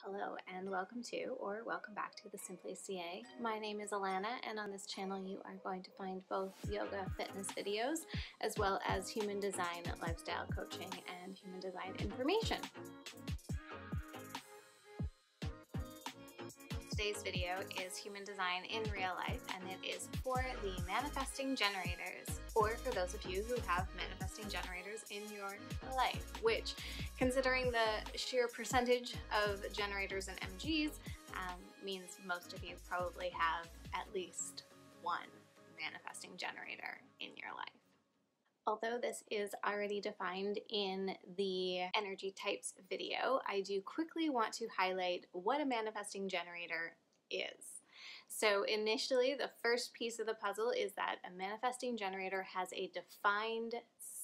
Hello and welcome to, or welcome back to TheSimplyCa. My name is Alana, and on this channel you are going to find both yoga fitness videos as well as human design lifestyle coaching and human design information. Today's video is human design in real life, and it is for the manifesting generators, or for those of you who have manifesting generators in your life, which, considering the sheer percentage of generators and MGs, means most of you probably have at least one manifesting generator in your life. Although this is already defined in the energy types video, I do quickly want to highlight what a manifesting generator is. So initially, the first piece of the puzzle is that a manifesting generator has a defined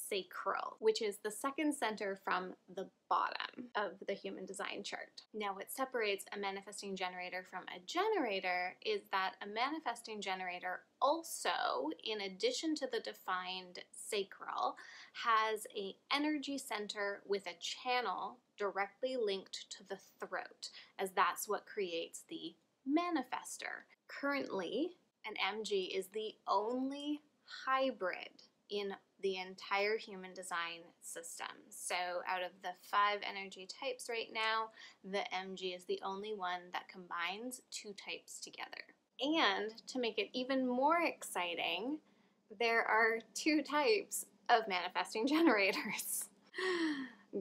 sacral, which is the second center from the bottom of the human design chart. Now, what separates a manifesting generator from a generator is that a manifesting generator also, in addition to the defined sacral, has an energy center with a channel directly linked to the throat, as that's what creates the manifestor. Currently, an MG is the only hybrid in the entire human design system. So out of the 5 energy types right now, the MG is the only one that combines 2 types together. And to make it even more exciting, there are 2 types of manifesting generators.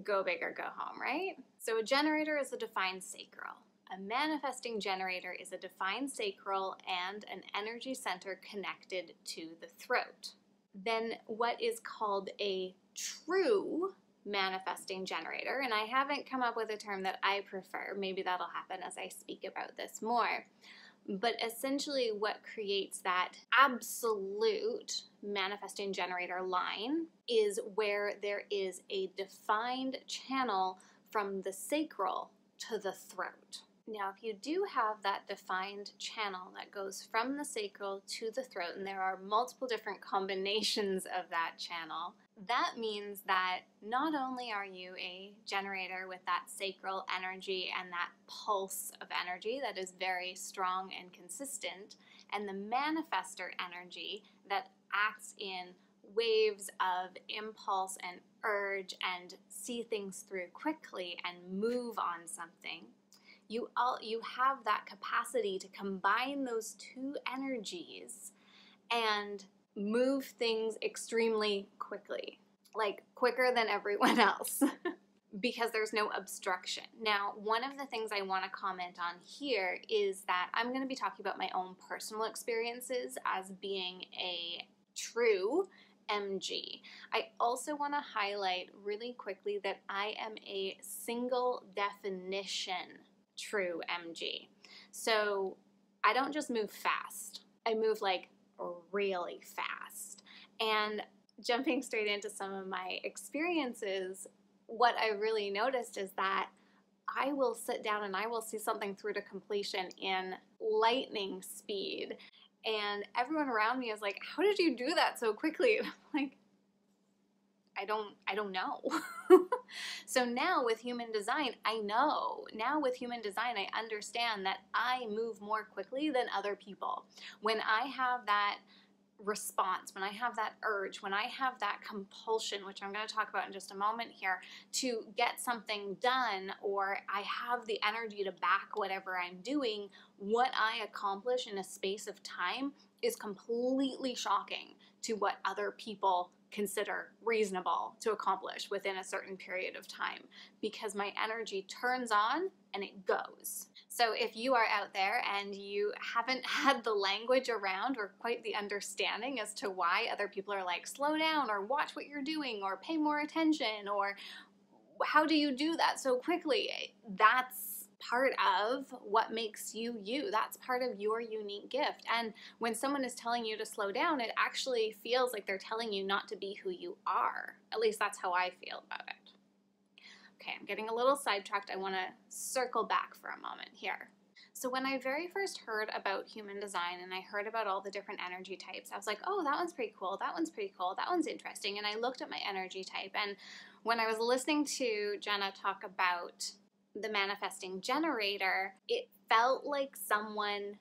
Go big or go home, right? So a generator is a defined sacral. A manifesting generator is a defined sacral and an energy center connected to the throat. Then what is called a true manifesting generator, and I haven't come up with a term that I prefer, maybe that'll happen as I speak about this more, but essentially what creates that absolute manifesting generator line is where there is a defined channel from the sacral to the throat. Now, if you do have that defined channel that goes from the sacral to the throat, and there are multiple different combinations of that channel, that means that not only are you a generator with that sacral energy and that pulse of energy that is very strong and consistent, and the manifestor energy that acts in waves of impulse and urge and see things through quickly and move on something, you have that capacity to combine those 2 energies and move things extremely quickly, like quicker than everyone else, because there's no obstruction. Now, one of the things I want to comment on here is that I'm going to be talking about my own personal experiences as being a true MG. I also want to highlight really quickly that I am a single definition true MG. So I don't just move fast. I move like really fast. And jumping straight into some of my experiences, what I really noticed is that I will sit down and I will see something through to completion in lightning speed. And everyone around me is like, how did you do that so quickly? And I'm like, I don't know. So now with human design, I know. Now with human design, I understand that I move more quickly than other people. When I have that response, when I have that urge, when I have that compulsion, which I'm going to talk about in just a moment here, to get something done, or I have the energy to back whatever I'm doing, what I accomplish in a space of time is completely shocking to what other people consider reasonable to accomplish within a certain period of time, because my energy turns on and it goes. So if you are out there and you haven't had the language around or quite the understanding as to why other people are like, slow down, or watch what you're doing, or pay more attention, or how do you do that so quickly, that's part of what makes you you. That's part of your unique gift. And when someone is telling you to slow down, it actually feels like they're telling you not to be who you are. At least that's how I feel about it. Okay, I'm getting a little sidetracked. I want to circle back for a moment here. So when I very first heard about human design and I heard about all the different energy types, I was like, oh, that one's pretty cool. That one's pretty cool. That one's interesting. And I looked at my energy type, and when I was listening to Jenna talk about the manifesting generator, it felt like someone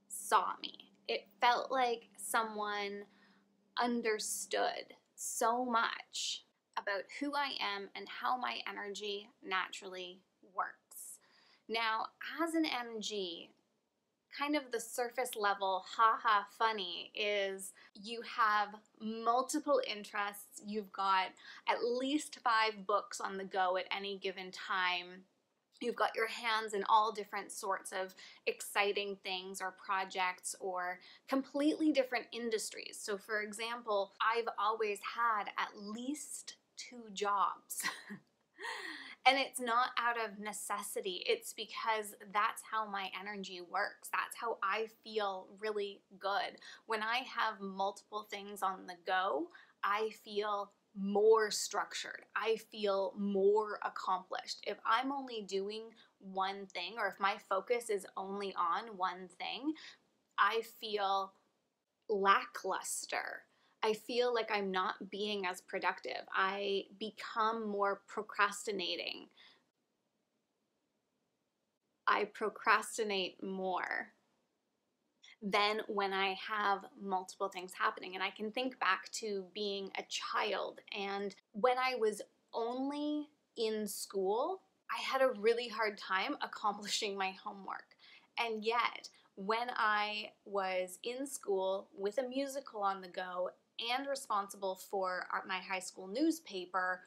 saw me. It felt like someone understood so much about who I am and how my energy naturally works. Now, as an MG, kind of the surface level haha funny is you have multiple interests. You've got at least 5 books on the go at any given time. You've got your hands in all different sorts of exciting things or projects or completely different industries. So for example, I've always had at least 2 jobs. And it's not out of necessity, it's because that's how my energy works. That's how I feel really good. When I have multiple things on the go, I feel more structured. I feel more accomplished. If I'm only doing one thing, or if my focus is only on one thing, I feel lackluster. I feel like I'm not being as productive. I become more procrastinating. I procrastinate more than when I have multiple things happening. And I can think back to being a child, and when I was only in school, I had a really hard time accomplishing my homework. And yet, when I was in school with a musical on the go and responsible for my high school newspaper,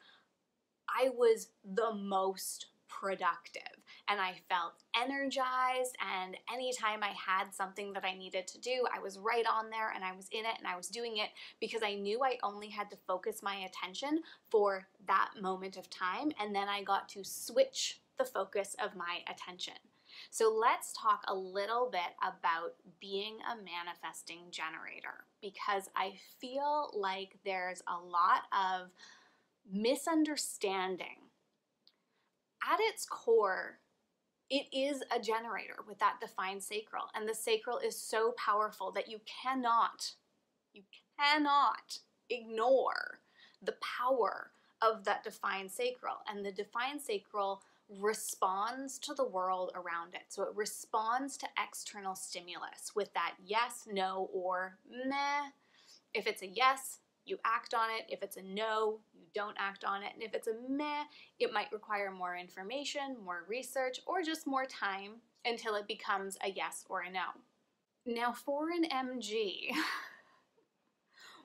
I was the most productive and I felt energized, and anytime I had something that I needed to do, I was right on there and I was in it and I was doing it because I knew I only had to focus my attention for that moment of time, and then I got to switch the focus of my attention. So let's talk a little bit about being a manifesting generator, because I feel like there's a lot of misunderstanding. At its core, it is a generator with that defined sacral, and the sacral is so powerful that you cannot ignore the power of that defined sacral. And the defined sacral responds to the world around it. So it responds to external stimulus with that yes, no, or meh. If it's a yes, you act on it. If it's a no, you don't act on it. And if it's a meh, it might require more information, more research, or just more time until it becomes a yes or a no. Now for an MG,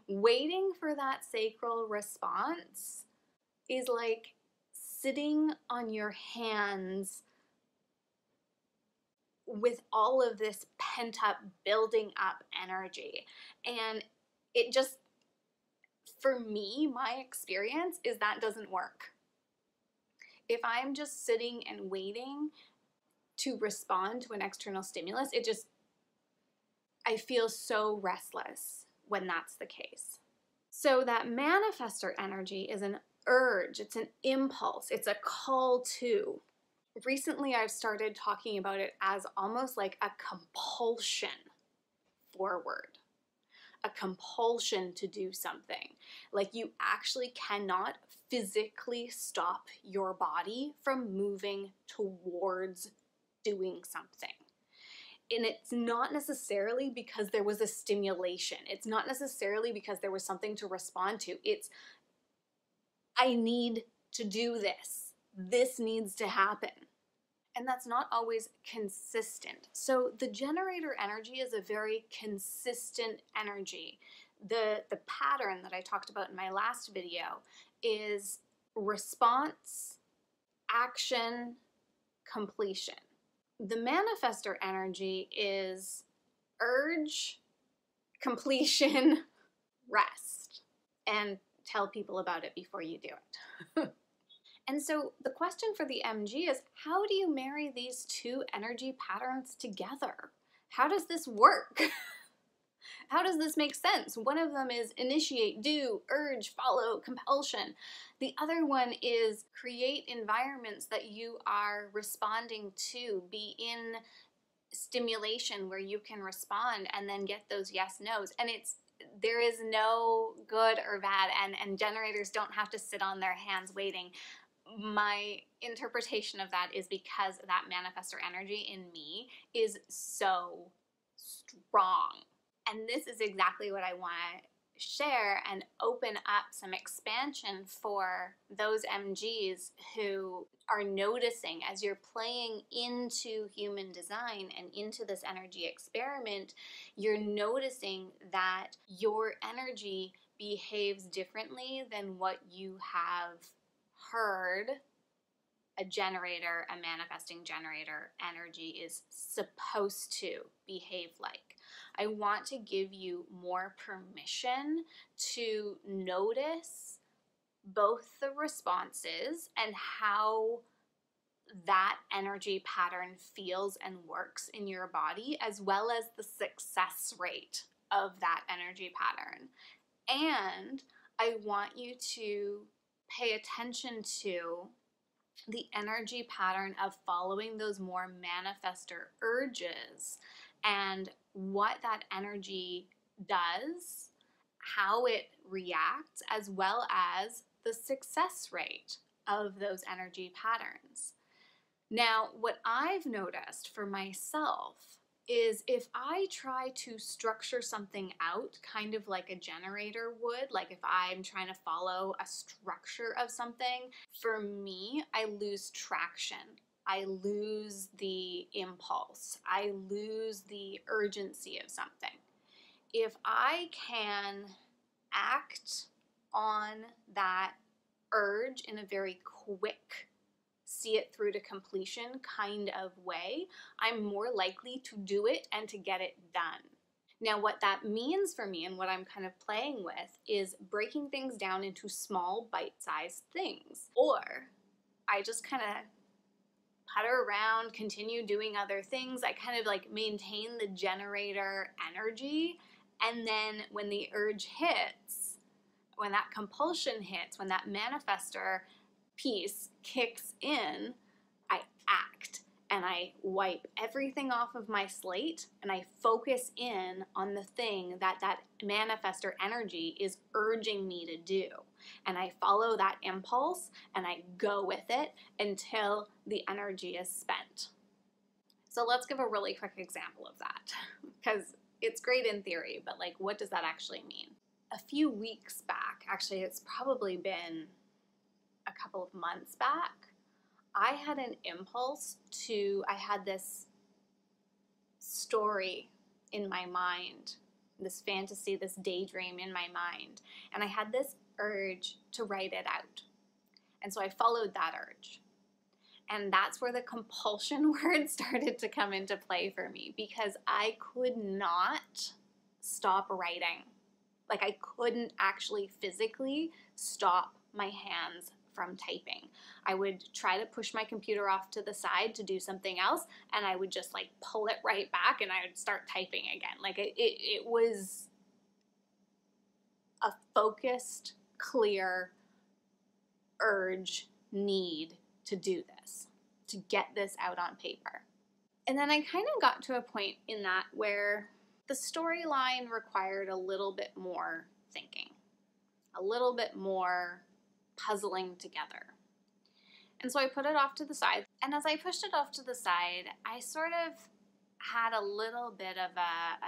waiting for that sacral response is like sitting on your hands with all of this pent up, building up energy. And it just, for me, my experience is that doesn't work. If I'm just sitting and waiting to respond to an external stimulus, I feel so restless when that's the case. So that manifestor energy is an urge, it's an impulse, it's a call to. Recently, I've started talking about it as almost like a compulsion forward. A compulsion to do something. Like you actually cannot physically stop your body from moving towards doing something. And it's not necessarily because there was a stimulation. It's not necessarily because there was something to respond to. It's, I need to do this. This needs to happen. And that's not always consistent. So the generator energy is a very consistent energy. The pattern that I talked about in my last video is response, action, completion. The manifestor energy is urge, completion, rest. And tell people about it before you do it. And so the question for the MG is, how do you marry these 2 energy patterns together? How does this work? How does this make sense? One of them is initiate, do, urge, follow, compulsion. The other one is create environments that you are responding to, be in stimulation where you can respond and then get those yes, no's. And there is no good or bad, and generators don't have to sit on their hands waiting. my interpretation of that is because that manifestor energy in me is so strong. And this is exactly what I want to share and open up some expansion for those MGs who are noticing as you're playing into human design and into this energy experiment, you're noticing that your energy behaves differently than what you have heard a generator, a manifesting generator energy is supposed to behave like. I want to give you more permission to notice both the responses and how that energy pattern feels and works in your body, as well as the success rate of that energy pattern. And I want you to pay attention to the energy pattern of following those more manifestor urges and what that energy does, how it reacts, as well as the success rate of those energy patterns. Now, what I've noticed for myself is if I try to structure something out kind of like a generator would, like if I'm trying to follow a structure of something, for me, I lose traction. I lose the impulse. I lose the urgency of something. If I can act on that urge in a very quick, see it through to completion kind of way, I'm more likely to do it and to get it done. Now, what that means for me and what I'm kind of playing with is breaking things down into small bite-sized things. Or I just kind of putter around, continue doing other things. I kind of like maintain the generator energy. And then when the urge hits, when that compulsion hits, when that manifestor piece kicks in, I act and I wipe everything off of my slate and I focus in on the thing that that manifestor energy is urging me to do. And I follow that impulse and I go with it until the energy is spent. So let's give a really quick example of that, because it's great in theory, but like, what does that actually mean? A few weeks back, actually it's probably been a couple of months back, I had an impulse I had this story in my mind, this fantasy, this daydream in my mind, and I had this urge to write it out. And so I followed that urge. And that's where the compulsion word started to come into play for me, because I could not stop writing. Like I couldn't actually physically stop my hands from typing. I would try to push my computer off to the side to do something else, and I would just like pull it right back and I would start typing again. Like it was a focused, clear urge, need to do this, to get this out on paper. And then I kind of got to a point in that where the storyline required a little bit more thinking, a little bit more puzzling together. And so I put it off to the side. And as I pushed it off to the side, I sort of had a little bit of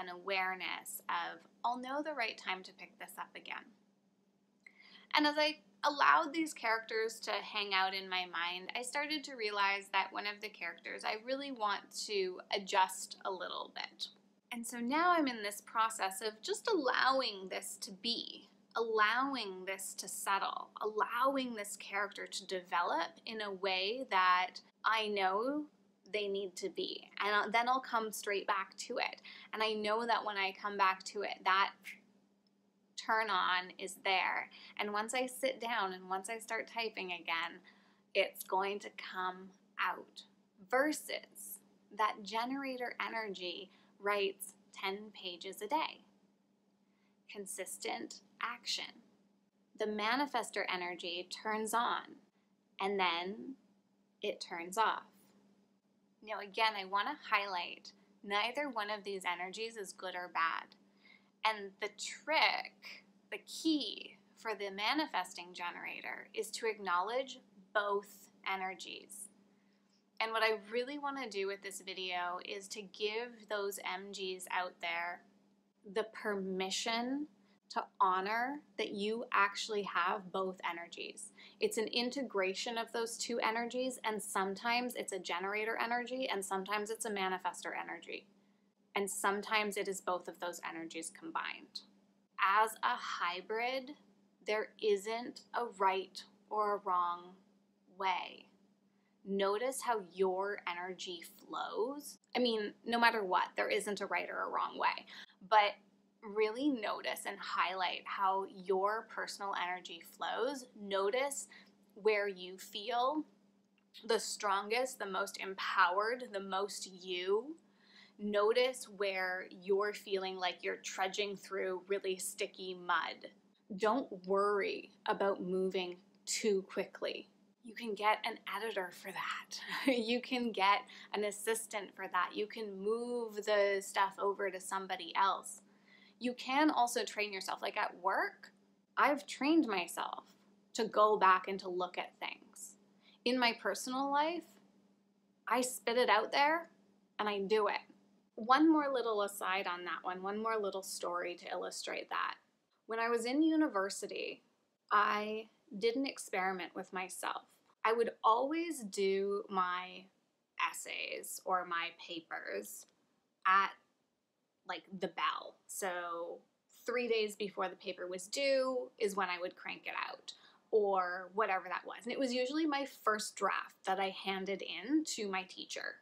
an awareness of, I'll know the right time to pick this up again. And as I allowed these characters to hang out in my mind, I started to realize that one of the characters I really want to adjust a little bit. And so now I'm in this process of just allowing this to be, allowing this to settle, allowing this character to develop in a way that I know they need to be. And then I'll come straight back to it. And I know that when I come back to it, that turn on is there. And once I sit down and once I start typing again, it's going to come out. Versus that generator energy writes 10 pages a day. Consistent action. The manifestor energy turns on and then it turns off. Now again, I want to highlight neither one of these energies is good or bad. And the trick, the key for the manifesting generator is to acknowledge both energies. And what I really want to do with this video is to give those MGs out there the permission to honor that you actually have both energies. It's an integration of those two energies, and sometimes it's a generator energy, and sometimes it's a manifestor energy. And sometimes it is both of those energies combined. As a hybrid, there isn't a right or a wrong way. Notice how your energy flows. I mean, no matter what, there isn't a right or a wrong way, but really notice and highlight how your personal energy flows. Notice where you feel the strongest, the most empowered, the most you. Notice where you're feeling like you're trudging through really sticky mud. Don't worry about moving too quickly. You can get an editor for that. You can get an assistant for that. You can move the stuff over to somebody else. You can also train yourself. Like at work, I've trained myself to go back and to look at things. In my personal life, I spit it out there and I do it. One more little aside on that one more little story to illustrate that. When I was in university, I did an experiment with myself. I would always do my essays or my papers at like the bell. So 3 days before the paper was due is when I would crank it out, or whatever that was. And it was usually my first draft that I handed in to my teacher.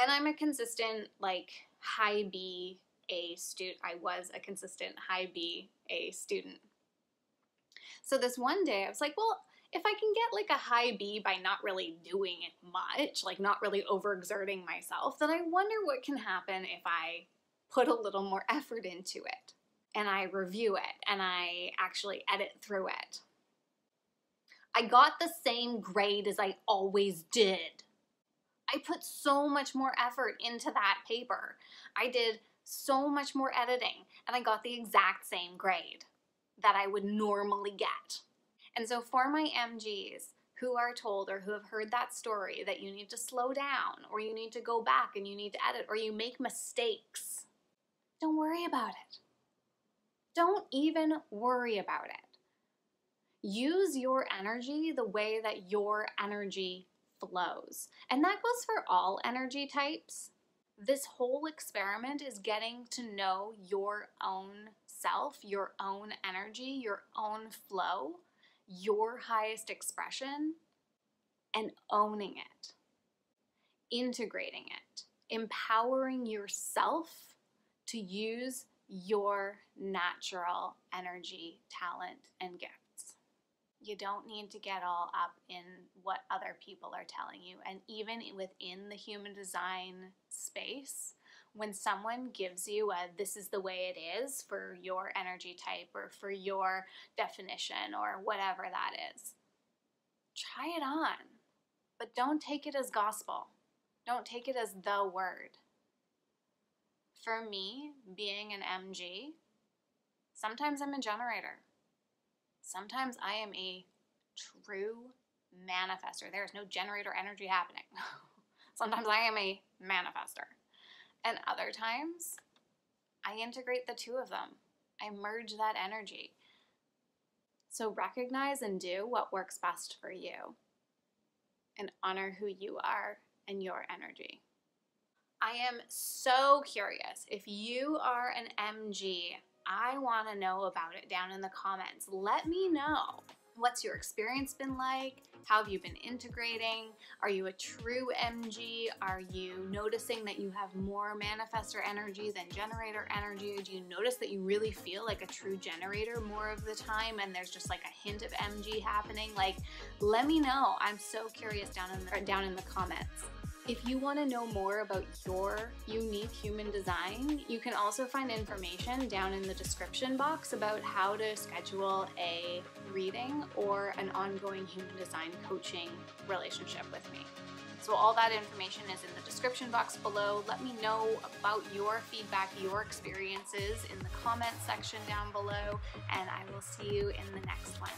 And I'm a consistent like high B A student. I was a consistent high B A student. So this one day I was like, well, if I can get like a high B by not really doing it much, like not really overexerting myself, then I wonder what can happen if I put a little more effort into it and I review it and I actually edit through it. I got the same grade as I always did. I put so much more effort into that paper. I did so much more editing and I got the exact same grade that I would normally get. And so for my MGs who are told or who have heard that story that you need to slow down or you need to go back and you need to edit or you make mistakes, don't worry about it. Don't even worry about it. Use your energy the way that your energy flows. And that goes for all energy types. This whole experiment is getting to know your own self, your own energy, your own flow, your highest expression, and owning it, integrating it, empowering yourself to use your natural energy, talent, and gifts. You don't need to get all up in what other people are telling you. And even within the human design space, when someone gives you a this is the way it is for your energy type or for your definition or whatever that is, try it on. But don't take it as gospel. Don't take it as the word. For me, being an MG, sometimes I'm a generator. Sometimes I am a true manifestor. There is no generator energy happening. Sometimes I am a manifestor. And other times, I integrate the two of them. I merge that energy. So recognize and do what works best for you. And honor who you are and your energy. I am so curious. If you are an MG, I want to know about it down in the comments. Let me know. What's your experience been like? How have you been integrating? Are you a true MG? Are you noticing that you have more manifestor energy than generator energy? Do you notice that you really feel like a true generator more of the time and there's just like a hint of MG happening? Like, let me know. I'm so curious down in the comments. If you want to know more about your unique human design, you can also find information down in the description box about how to schedule a reading or an ongoing human design coaching relationship with me. So all that information is in the description box below. Let me know about your feedback, your experiences in the comment section down below, and I will see you in the next one.